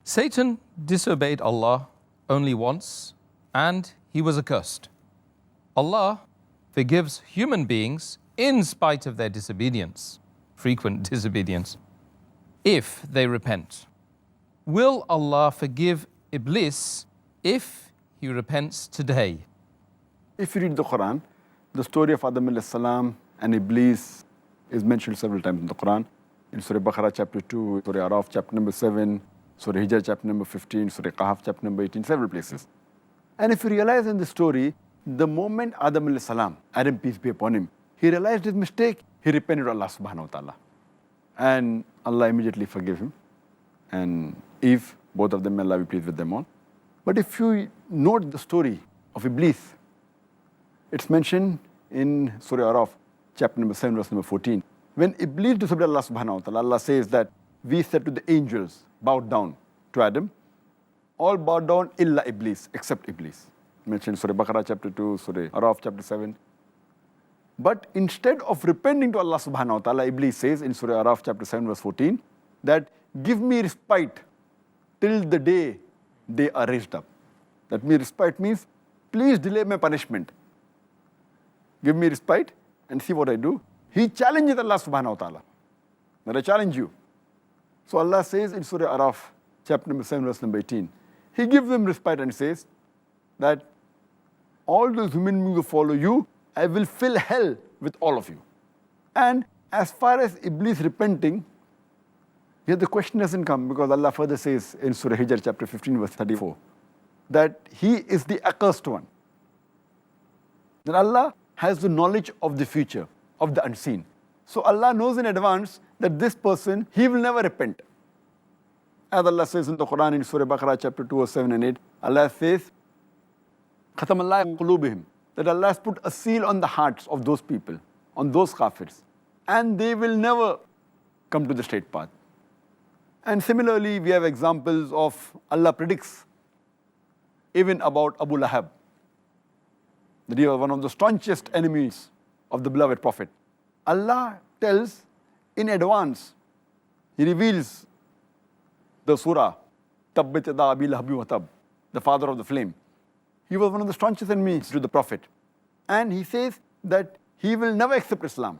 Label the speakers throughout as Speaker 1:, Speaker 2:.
Speaker 1: Satan disobeyed Allah only once and he was accursed. Allah forgives human beings in spite of their disobedience, frequent disobedience, if they repent. Will Allah forgive Iblees if he repents today?
Speaker 2: If you read the Quran, the story of Adam alayhi salam and Iblees is mentioned several times in the Quran. In Surah Baqarah chapter 2, Surah Araf chapter number 7, Surah Hijr chapter number 15, Surah Kahf chapter number 18, several places. And if you realize in the story, the moment Adam alayhi salam, Adam peace be upon him, he realized his mistake, he repented to Allah subhanahu wa ta'ala. And Allah immediately forgave him. And Eve, both of them, may Allah be pleased with them all. But if you note the story of Iblees, it's mentioned in Surah Araf, chapter number 7, verse number 14. When Iblees disobeyed Allah subhanahu wa ta'ala, Allah says that we said to the angels, bow down to Adam. All bowed down illa Iblees, except Iblees. Mentioned Surah Baqarah chapter 2, Surah Araf chapter 7. But instead of repenting to Allah subhanahu wa ta'ala, Iblees says in Surah Araf chapter 7, verse 14, that give me respite till the day they are raised up. That means respite means, please delay my punishment. Give me respite and see what I do. He challenges Allah subhanahu wa ta'ala, that I challenge you. So Allah says in Surah Araf, chapter number 7, verse number 18, He gives them respite and says that all those human beings who follow you, I will fill hell with all of you. And as far as Iblees repenting, here the question doesn't come, because Allah further says in Surah Hijr chapter 15, verse 34, that he is the accursed one. That Allah has the knowledge of the future, of the unseen. So Allah knows in advance that this person, he will never repent. As Allah says in the Quran in Surah Baqarah chapter 2, verse 7 and 8, Allah says, Khatam Allah qulubihim, that Allah has put a seal on the hearts of those people, on those kafirs, and they will never come to the straight path. And similarly, we have examples of Allah predicts even about Abu Lahab, that he was one of the staunchest enemies of the beloved Prophet. Allah tells in advance, He reveals the surah, Tabbat yada Abi Lahabi wa tab, the father of the flame. He was one of the staunchest enemies to the Prophet. And he says that he will never accept Islam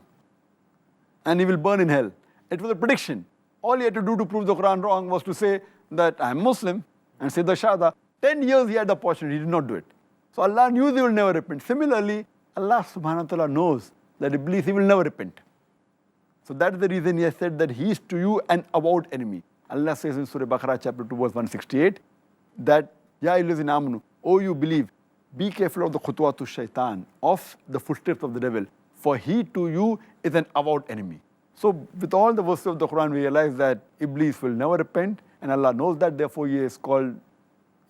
Speaker 2: and he will burn in hell. It was a prediction. All he had to do to prove the Quran wrong was to say that I am Muslim and say the Shahada. 10 years he had the opportunity, he did not do it. So Allah knew they will never repent. Similarly, Allah subhanahu wa ta'ala knows that Iblees, he will never repent. So that is the reason he has said that he is to you an avowed enemy. Allah says in Surah Baqarah chapter 2, verse 168, that, Ya ayyuhallazina amanu, O you believe, be careful of the khutwatu shaitan, of the footsteps of the devil, for he to you is an avowed enemy. So with all the verses of the Quran, we realize that Iblees will never repent, and Allah knows that, therefore he is called,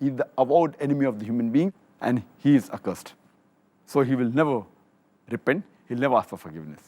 Speaker 2: he is the avowed enemy of the human being, and he is accursed. So he will never repent, he'll never ask for forgiveness.